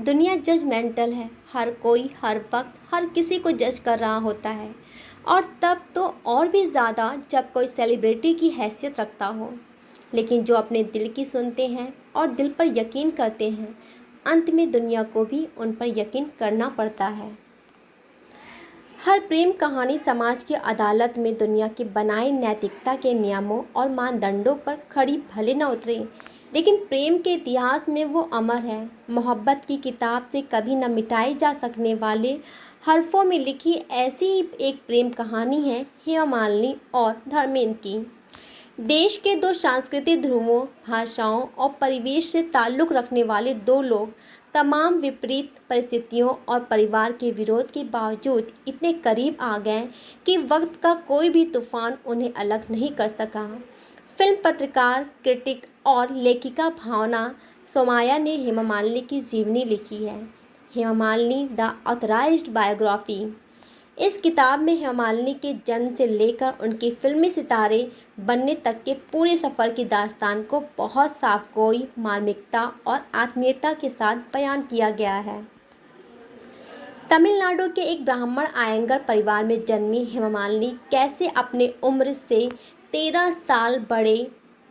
दुनिया जजमेंटल है। हर कोई हर वक्त हर किसी को जज कर रहा होता है, और तब तो और भी ज़्यादा जब कोई सेलिब्रिटी की हैसियत रखता हो। लेकिन जो अपने दिल की सुनते हैं और दिल पर यकीन करते हैं, अंत में दुनिया को भी उन पर यकीन करना पड़ता है। हर प्रेम कहानी समाज की अदालत में दुनिया के बनाए नैतिकता के नियमों और मानदंडों पर खड़ी भले न उतरे, लेकिन प्रेम के इतिहास में वो अमर है। मोहब्बत की किताब से कभी न मिटाए जा सकने वाले हरफों में लिखी ऐसी ही एक प्रेम कहानी है हेमा मालिनी और धर्मेंद्र की। देश के दो सांस्कृतिक ध्रुवों, भाषाओं और परिवेश से ताल्लुक़ रखने वाले दो लोग तमाम विपरीत परिस्थितियों और परिवार के विरोध के बावजूद इतने करीब आ गए कि वक्त का कोई भी तूफान उन्हें अलग नहीं कर सका। फिल्म पत्रकार, क्रिटिक और लेखिका भावना सोमाया ने हेमा मालिनी की जीवनी लिखी है। Hema Malini the authorised biography. इस किताब में हेमा मालिनी के जन्म से लेकर उनके फिल्मी सितारे बनने तक के पूरे सफ़र की दास्तान को बहुत साफगोई, मार्मिकता और आत्मीयता के साथ बयान किया गया है। तमिलनाडु के एक ब्राह्मण आयंगर परिवार में जन्मी हेमा मालिनी कैसे अपने उम्र से 13 साल बड़े,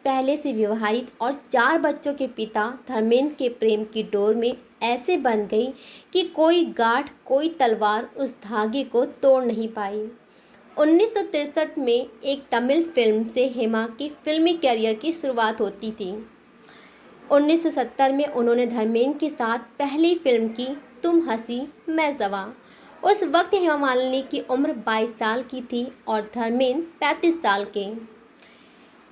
पहले से विवाहित और 4 बच्चों के पिता धर्मेंद्र के प्रेम की डोर में ऐसे बंध गई कि कोई गांठ, कोई तलवार उस धागे को तोड़ नहीं पाई। 1963 में एक तमिल फिल्म से हेमा की फिल्मी करियर की शुरुआत होती थी। 1970 में उन्होंने धर्मेंद्र के साथ पहली फिल्म की, तुम हंसी मैं जवां। उस वक्त हेमा मालिनी की उम्र 22 साल की थी और धर्मेंद्र 35 साल के।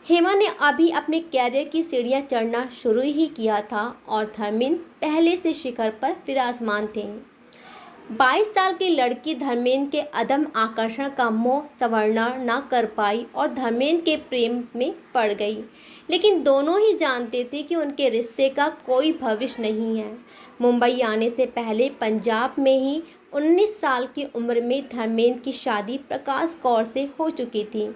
हेमा ने अभी अपने कैरियर की सीढ़ियां चढ़ना शुरू ही किया था और धर्मेंद्र पहले से शिखर पर विराजमान थे। 22 साल की लड़की धर्मेंद्र के अदम आकर्षण का मोह संवरना न कर पाई और धर्मेंद्र के प्रेम में पड़ गई, लेकिन दोनों ही जानते थे कि उनके रिश्ते का कोई भविष्य नहीं है। मुंबई आने से पहले पंजाब में ही 19 साल की उम्र में धर्मेंद्र की शादी प्रकाश कौर से हो चुकी थी,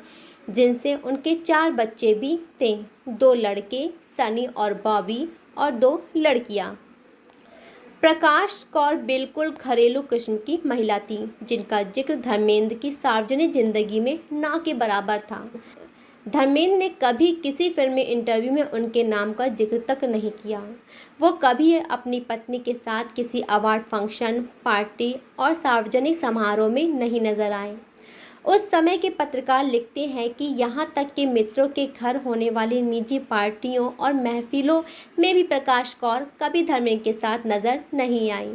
जिनसे उनके 4 बच्चे भी थे, 2 लड़के सनी और बॉबी और 2 लड़कियां। प्रकाश कौर बिल्कुल घरेलू किस्म की महिला थी, जिनका जिक्र धर्मेंद्र की सार्वजनिक जिंदगी में ना के बराबर था। धर्मेंद्र ने कभी किसी फिल्मी इंटरव्यू में उनके नाम का जिक्र तक नहीं किया। वो कभी अपनी पत्नी के साथ किसी अवार्ड फंक्शन, पार्टी और सार्वजनिक समारोह में नहीं नजर आए। उस समय के पत्रकार लिखते हैं कि यहाँ तक कि मित्रों के घर होने वाली निजी पार्टियों और महफिलों में भी प्रकाश कौर कभी धर्मेंद्र के साथ नजर नहीं आई।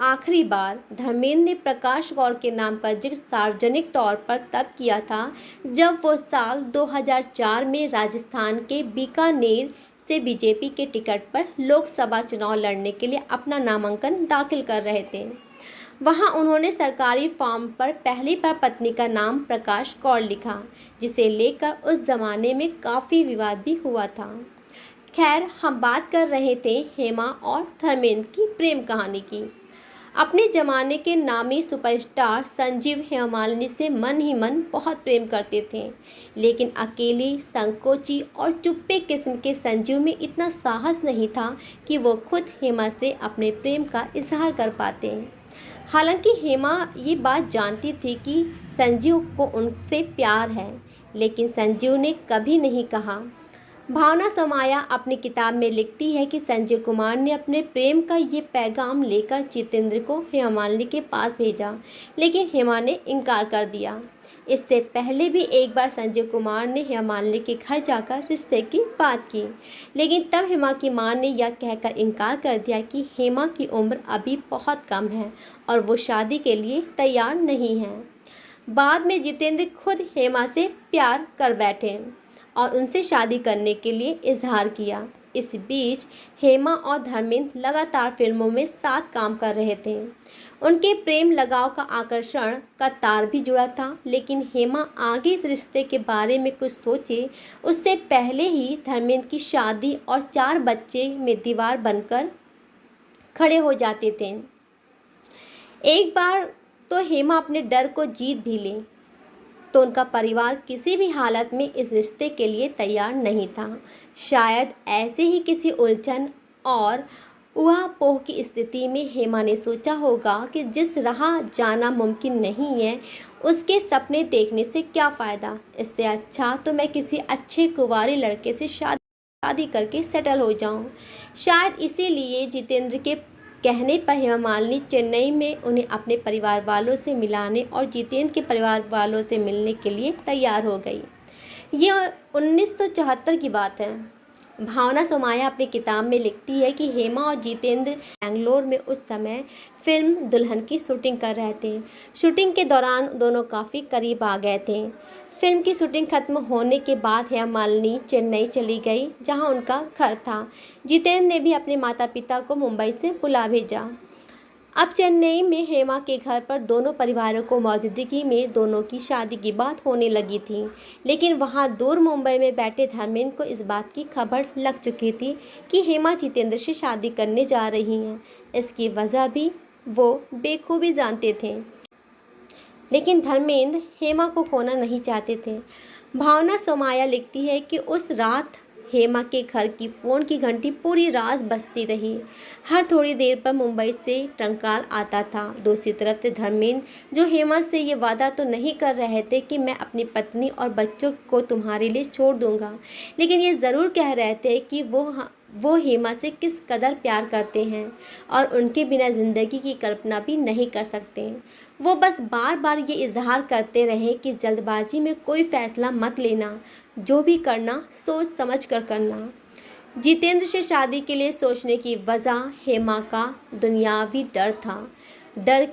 आखिरी बार धर्मेंद्र ने प्रकाश कौर के नाम का जिक्र सार्वजनिक तौर पर तब किया था जब वो साल 2004 में राजस्थान के बीकानेर से बीजेपी के टिकट पर लोकसभा चुनाव लड़ने के लिए अपना नामांकन दाखिल कर रहे थे। वहां उन्होंने सरकारी फॉर्म पर पहली बार पत्नी का नाम प्रकाश कौर लिखा, जिसे लेकर उस जमाने में काफ़ी विवाद भी हुआ था। खैर, हम बात कर रहे थे हेमा और धर्मेंद्र की प्रेम कहानी की। अपने ज़माने के नामी सुपरस्टार संजीव हेमा मालिनी से मन ही मन बहुत प्रेम करते थे, लेकिन अकेली, संकोची और चुप्पे किस्म के संजीव में इतना साहस नहीं था कि वो खुद हेमा से अपने प्रेम का इजहार कर पाते। हालांकि हेमा ये बात जानती थी कि संजीव को उनसे प्यार है, लेकिन संजीव ने कभी नहीं कहा। भावना सोमाया अपनी किताब में लिखती है कि संजय कुमार ने अपने प्रेम का ये पैगाम लेकर जितेंद्र को हेमा मालिनी के पास भेजा, लेकिन हेमा ने इनकार कर दिया। इससे पहले भी एक बार संजय कुमार ने हेमा मालिनी के घर जाकर रिश्ते की बात की, लेकिन तब हेमा की मां ने यह कहकर इनकार कर दिया कि हेमा की उम्र अभी बहुत कम है और वो शादी के लिए तैयार नहीं है। बाद में जितेंद्र खुद हेमा से प्यार कर बैठे और उनसे शादी करने के लिए इजहार किया। इस बीच हेमा और धर्मेंद्र लगातार फिल्मों में साथ काम कर रहे थे। उनके प्रेम लगाव का आकर्षण का तार भी जुड़ा था, लेकिन हेमा आगे इस रिश्ते के बारे में कुछ सोचे उससे पहले ही धर्मेंद्र की शादी और 4 बच्चे में दीवार बनकर खड़े हो जाते थे। एक बार तो हेमा अपने डर को जीत भी ले तो उनका परिवार किसी भी हालत में इस रिश्ते के लिए तैयार नहीं था। शायद ऐसे ही किसी उलझन और ऊहापोह की स्थिति में हेमा ने सोचा होगा कि जिस राह जाना मुमकिन नहीं है उसके सपने देखने से क्या फ़ायदा। इससे अच्छा तो मैं किसी अच्छे कुंवारे लड़के से शादी करके सेटल हो जाऊं। शायद इसीलिए जितेंद्र के कहने पर हेमा मालिनी चेन्नई में उन्हें अपने परिवार वालों से मिलाने और जितेंद्र के परिवार वालों से मिलने के लिए तैयार हो गई। ये 1974 की बात है। भावना सोमाया अपनी किताब में लिखती है कि हेमा और जितेंद्र बेंगलोर में उस समय फिल्म दुल्हन की शूटिंग कर रहे थे। शूटिंग के दौरान दोनों काफ़ी करीब आ गए थे। फिल्म की शूटिंग खत्म होने के बाद हेमा मालिनी चेन्नई चली गई जहां उनका घर था। जितेंद्र ने भी अपने माता पिता को मुंबई से बुला भेजा। अब चेन्नई में हेमा के घर पर दोनों परिवारों को मौजूदगी में दोनों की शादी की बात होने लगी थी। लेकिन वहां दूर मुंबई में बैठे धर्मेंद्र को इस बात की खबर लग चुकी थी कि हेमा जितेंद्र से शादी करने जा रही हैं। इसकी वजह भी वो बेखूबी जानते थे। लेकिन धर्मेंद्र हेमा को खोना नहीं चाहते थे। भावना सोमाया लिखती है कि उस रात हेमा के घर की फ़ोन की घंटी पूरी रात बजती रही। हर थोड़ी देर पर मुंबई से टंकार आता था। दूसरी तरफ से धर्मेंद्र जो हेमा से ये वादा तो नहीं कर रहे थे कि मैं अपनी पत्नी और बच्चों को तुम्हारे लिए छोड़ दूंगा, लेकिन ये ज़रूर कह रहे थे कि वो हेमा से किस कदर प्यार करते हैं और उनके बिना ज़िंदगी की कल्पना भी नहीं कर सकते। वो बस बार बार ये इजहार करते रहे कि जल्दबाजी में कोई फ़ैसला मत लेना, जो भी करना सोच समझ कर करना। जितेंद्र से शादी के लिए सोचने की वजह हेमा का दुनियावी डर था। डर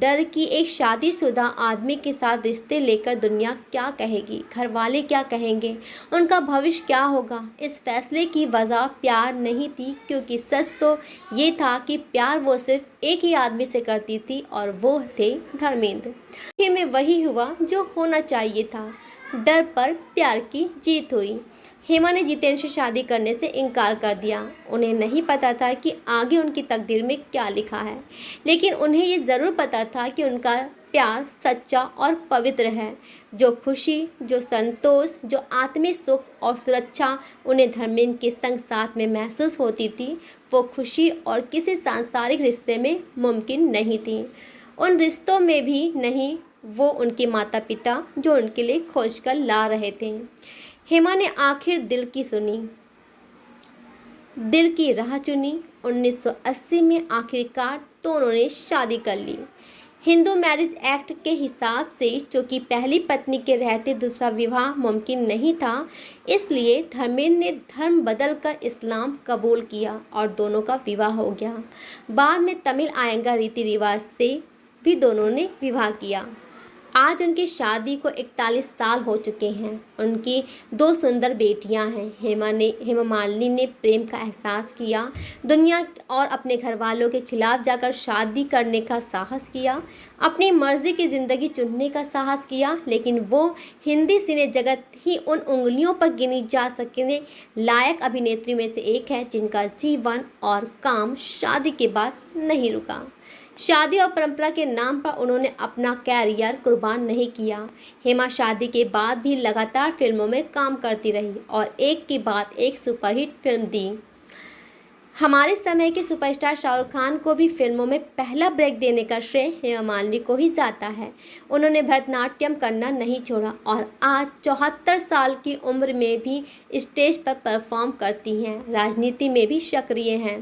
डर कि एक शादीशुदा आदमी के साथ रिश्ते लेकर दुनिया क्या कहेगी, घर वाले क्या कहेंगे, उनका भविष्य क्या होगा। इस फैसले की वजह प्यार नहीं थी, क्योंकि सच तो ये था कि प्यार वो सिर्फ एक ही आदमी से करती थी और वो थे धर्मेंद्र। आखिर में वही हुआ जो होना चाहिए था। डर पर प्यार की जीत हुई। हेमा ने जितेंद्र से शादी करने से इनकार कर दिया। उन्हें नहीं पता था कि आगे उनकी तकदीर में क्या लिखा है, लेकिन उन्हें ये ज़रूर पता था कि उनका प्यार सच्चा और पवित्र है। जो खुशी, जो संतोष, जो आत्मिक सुख और सुरक्षा उन्हें धर्मेंद्र के संग साथ में महसूस होती थी, वो खुशी और किसी सांसारिक रिश्ते में मुमकिन नहीं थी। उन रिश्तों में भी नहीं, वो उनके माता पिता जो उनके लिए खोज कर ला रहे थे। हेमा ने आखिर दिल की राह चुनी। 1980 में आखिरकार तो उन्होंने शादी कर ली। हिंदू मैरिज एक्ट के हिसाब से चूँकि पहली पत्नी के रहते दूसरा विवाह मुमकिन नहीं था, इसलिए धर्मेंद्र ने धर्म बदलकर इस्लाम कबूल किया और दोनों का विवाह हो गया। बाद में तमिल आयंगर रीति रिवाज से भी दोनों ने विवाह किया। आज उनकी शादी को 41 साल हो चुके हैं। उनकी 2 सुंदर बेटियां हैं। हेमा मालिनी ने प्रेम का एहसास किया, दुनिया और अपने घर वालों के खिलाफ जाकर शादी करने का साहस किया, अपनी मर्जी की ज़िंदगी चुनने का साहस किया। लेकिन वो हिंदी सिने जगत ही उन उंगलियों पर गिनी जा सकने लायक अभिनेत्री में से एक है जिनका जीवन और काम शादी के बाद नहीं रुका। शादी और परंपरा के नाम पर उन्होंने अपना कैरियर कुर्बान नहीं किया। हेमा शादी के बाद भी लगातार फिल्मों में काम करती रही और एक के बाद एक सुपरहिट फिल्म दी। हमारे समय के सुपरस्टार शाहरुख खान को भी फिल्मों में पहला ब्रेक देने का श्रेय हेमा मालिनी को ही जाता है। उन्होंने भरतनाट्यम करना नहीं छोड़ा और आज 74 साल की उम्र में भी स्टेज पर परफॉर्म करती हैं। राजनीति में भी सक्रिय हैं।